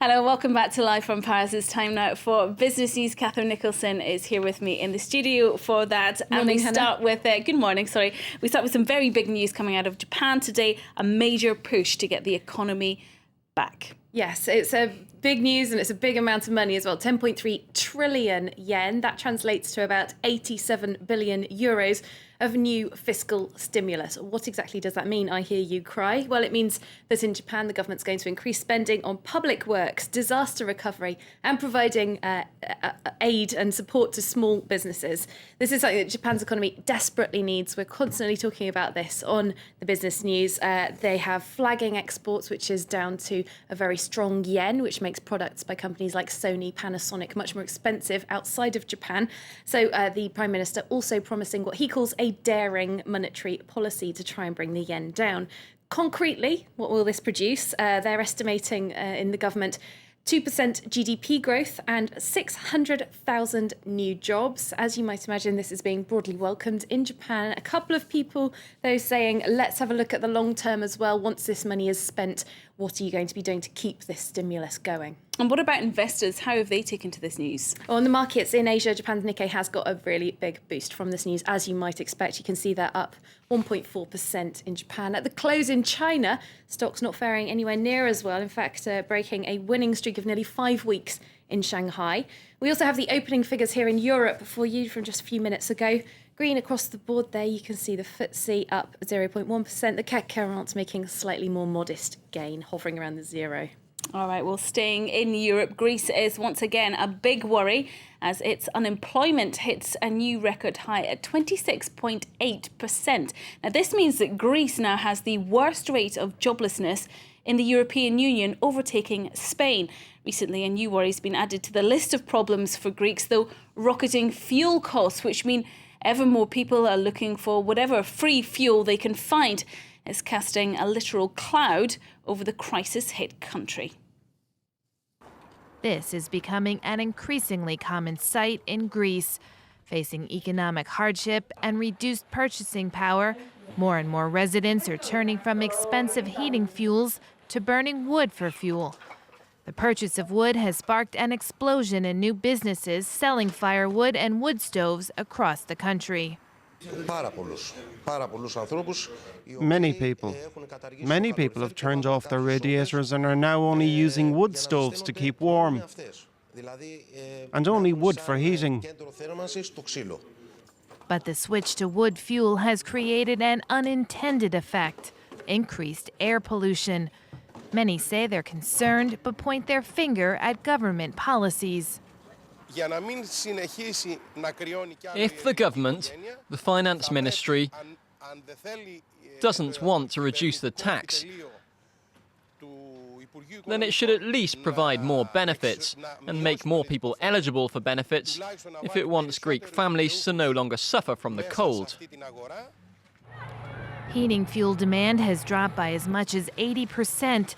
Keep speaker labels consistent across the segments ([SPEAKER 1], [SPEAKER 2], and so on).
[SPEAKER 1] Hello, welcome back to Live from Paris. It's time now for Business News. Catherine Nicholson is here with me in the studio for that.
[SPEAKER 2] Morning,
[SPEAKER 1] and we start with, good morning, sorry. We start with some very big news coming out of Japan today, a major push to get the economy back.
[SPEAKER 2] Yes, it's a big news and it's a big amount of money as well. 10.3 trillion yen. That translates to about 87 billion euros of new fiscal stimulus. What exactly does that mean, I hear you cry? Well, it means that in Japan, the government's going to increase spending on public works, disaster recovery, and providing aid and support to small businesses. This is something that Japan's economy desperately needs. We're constantly talking about this on the business news. They have flagging exports, which is down to a very strong yen, which makes products by companies like Sony, Panasonic much more expensive outside of Japan. So the Prime Minister also promising what he calls a daring monetary policy to try and bring the yen down. Concretely, what will this produce? They're estimating in the government 2% GDP growth and 600,000 new jobs. As you might imagine, this is being broadly welcomed in Japan. A couple of people, though, saying, let's have a look at the long term as well. Once this money is spent, what are you going to be doing to keep this stimulus going?
[SPEAKER 1] And what about investors? How have they taken to this news?
[SPEAKER 2] On the markets in Asia, Japan's Nikkei has got a really big boost from this news, as you might expect. You can see that up 1.4% in Japan. At the close in China, stocks not faring anywhere near as well. In fact, breaking a winning streak of nearly 5 weeks in Shanghai. We also have the opening figures here in Europe for you from just a few minutes ago. Green across the board there. You can see the FTSE up 0.1%. The CAC 40 making a slightly more modest gain, hovering around the zero.
[SPEAKER 1] All right, well, staying in Europe, Greece is once again a big worry as its unemployment hits a new record high at 26.8%. Now, this means that Greece now has the worst rate of joblessness in the European Union, overtaking Spain. Recently, a new worry has been added to the list of problems for Greeks, though rocketing fuel costs, which mean ever more people are looking for whatever free fuel they can find. It's casting a literal cloud over the crisis-hit country.
[SPEAKER 3] This is becoming an increasingly common sight in Greece. Facing economic hardship and reduced purchasing power, more and more residents are turning from expensive heating fuels to burning wood for fuel. The purchase of wood has sparked an explosion in new businesses selling firewood and wood stoves across the country.
[SPEAKER 4] Many people have turned off their radiators and are now only using wood stoves to keep warm, and only wood for heating.
[SPEAKER 3] But the switch to wood fuel has created an unintended effect: increased air pollution. Many say they're concerned, but point their finger at government policies.
[SPEAKER 5] If the government, the finance ministry, doesn't want to reduce the tax, then it should at least provide more benefits and make more people eligible for benefits if it wants Greek families to no longer suffer from the cold.
[SPEAKER 3] Heating fuel demand has dropped by as much as 80%.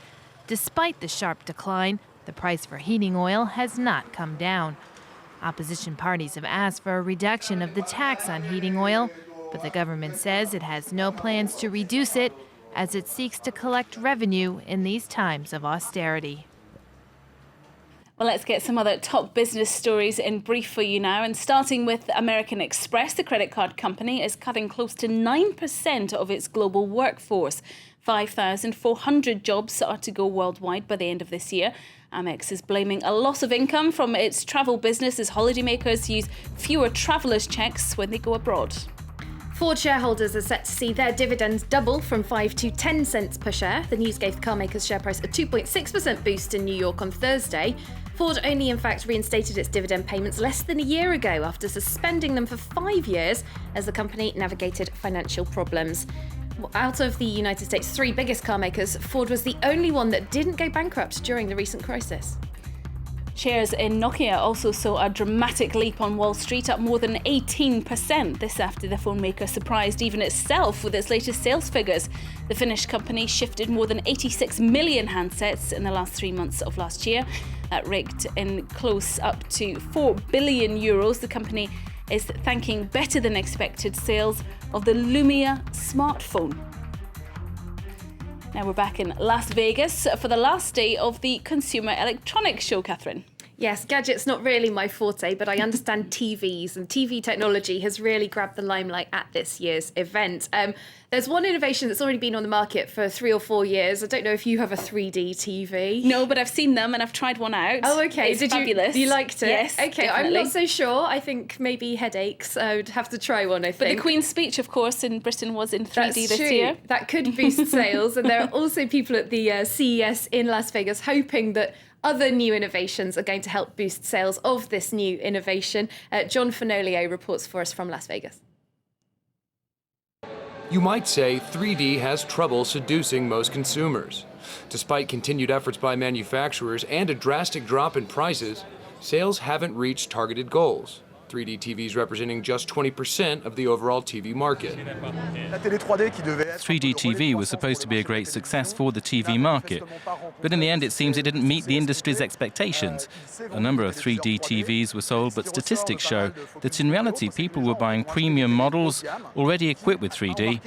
[SPEAKER 3] Despite the sharp decline, the price for heating oil has not come down. Opposition parties have asked for a reduction of the tax on heating oil, but the government says it has no plans to reduce it as it seeks to collect revenue in these times of austerity.
[SPEAKER 1] Well, let's get some other top business stories in brief for you now. And starting with American Express, the credit card company is cutting close to 9% of its global workforce. 5,400 jobs are to go worldwide by the end of this year. Amex is blaming a loss of income from its travel business as holidaymakers use fewer travellers' checks when they go abroad.
[SPEAKER 2] Ford shareholders are set to see their dividends double from 5 to 10 cents per share. The news gave the carmaker's share price a 2.6% boost in New York on Thursday. Ford only, in fact, reinstated its dividend payments less than a year ago after suspending them for 5 years as the company navigated financial problems. Out of the United States' 3 biggest car makers, Ford was the only one that didn't go bankrupt during the recent crisis.
[SPEAKER 1] Shares in Nokia also saw a dramatic leap on Wall Street, up more than 18%. This after the phone maker surprised even itself with its latest sales figures. The Finnish company shifted more than 86 million handsets in the last 3 months of last year. That raked in close up to 4 billion euros. The company is thanking better than expected sales of the Lumia smartphone. Now we're back in Las Vegas for the last day of the Consumer Electronics Show, Catherine.
[SPEAKER 2] Yes, gadgets not really my forte, but I understand TVs, and TV technology has really grabbed the limelight at this year's event. There's one innovation that's already been on the market for 3 or 4 years. I don't know if you have a 3D TV.
[SPEAKER 1] No, but I've seen them and I've tried one out.
[SPEAKER 2] Oh, okay.
[SPEAKER 1] It's fabulous.
[SPEAKER 2] You liked it?
[SPEAKER 1] Yes,
[SPEAKER 2] Okay,
[SPEAKER 1] definitely.
[SPEAKER 2] I'm not so sure. I think maybe headaches. I would have to try one, I think.
[SPEAKER 1] But the Queen's speech, of course, in Britain was in 3D
[SPEAKER 2] That's
[SPEAKER 1] this
[SPEAKER 2] true.
[SPEAKER 1] year.
[SPEAKER 2] That could boost sales. And there are also people at the CES in Las Vegas hoping that other new innovations are going to help boost sales of this new innovation. John Fenolier reports for us from Las Vegas.
[SPEAKER 6] You might say 3D has trouble seducing most consumers. Despite continued efforts by manufacturers and a drastic drop in prices, sales haven't reached targeted goals. 3D TVs representing just 20% of the overall TV market.
[SPEAKER 7] 3D TV was supposed to be a great success for the TV market, but in the end it seems it didn't meet the industry's expectations. A number of 3D TVs were sold, but statistics show that in reality people were buying premium models already equipped with 3D,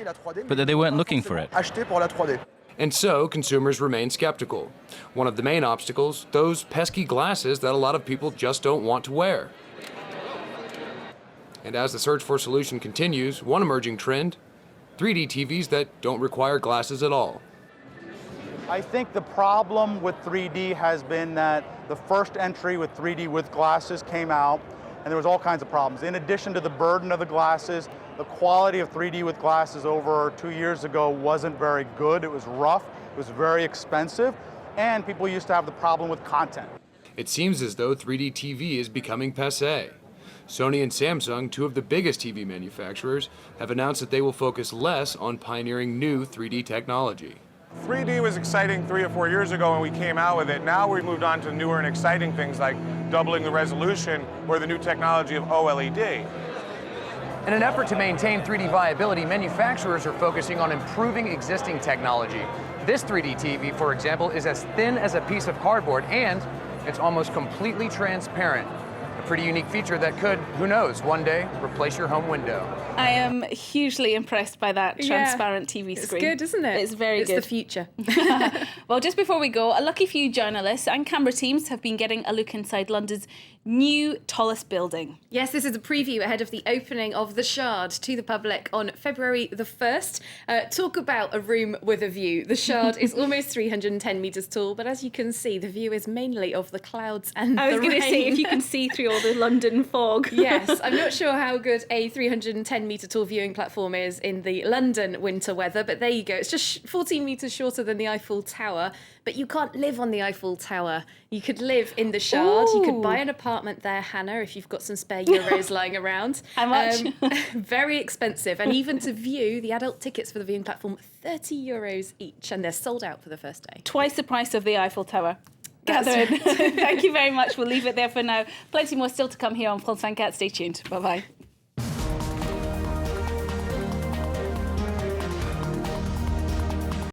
[SPEAKER 7] but that they weren't looking for it.
[SPEAKER 6] And so consumers remain skeptical. One of the main obstacles, those pesky glasses that a lot of people just don't want to wear. And as the search for a solution continues, one emerging trend, 3D TVs that don't require glasses at all.
[SPEAKER 8] I think the problem with 3D has been that the first entry with 3D with glasses came out, and there was all kinds of problems. In addition to the burden of the glasses, the quality of 3D with glasses over 2 years ago wasn't very good. It was rough, it was very expensive, and people used to have the problem with content.
[SPEAKER 6] It seems as though 3D TV is becoming passé. Sony and Samsung, two of the biggest TV manufacturers, have announced that they will focus less on pioneering new 3D technology.
[SPEAKER 9] 3D was exciting 3 or 4 years ago when we came out with it. Now we've moved on to newer and exciting things like doubling the resolution or the new technology of OLED.
[SPEAKER 10] In an effort to maintain 3D viability, manufacturers are focusing on improving existing technology. This 3D TV, for example, is as thin as a piece of cardboard, and it's almost completely transparent. A pretty unique feature that could, who knows, one day replace your home window.
[SPEAKER 1] I am hugely impressed by that transparent TV screen.
[SPEAKER 2] It's good, isn't it?
[SPEAKER 1] It's very good.
[SPEAKER 2] It's the future.
[SPEAKER 1] Well, just before we go, a lucky few journalists and camera teams have been getting a look inside London's new tallest building.
[SPEAKER 2] Yes, this is a preview ahead of the opening of the Shard to the public on February the 1st. Talk about a room with a view. The Shard is almost 310 metres tall, but as you can see, the view is mainly of the clouds and the rain.
[SPEAKER 1] I was going to say, if you can see through all the London fog.
[SPEAKER 2] Yes, I'm not sure how good a 310-metre tall viewing platform is in the London winter weather, but there you go. It's just 14 metres shorter than the Eiffel Tower, but you can't live on the Eiffel Tower. You could live in the Shard.
[SPEAKER 1] Ooh.
[SPEAKER 2] You could buy an apartment there, Hannah, if you've got some spare euros lying around.
[SPEAKER 1] How much?
[SPEAKER 2] Very expensive. And even to view, the adult tickets for the viewing platform, €30 each, and they're sold out for the first day.
[SPEAKER 1] Twice the price of the Eiffel Tower.
[SPEAKER 2] That's
[SPEAKER 1] Catherine, thank you very much. We'll leave it there for now. Plenty more still to come here on France 24. Stay tuned. Bye-bye.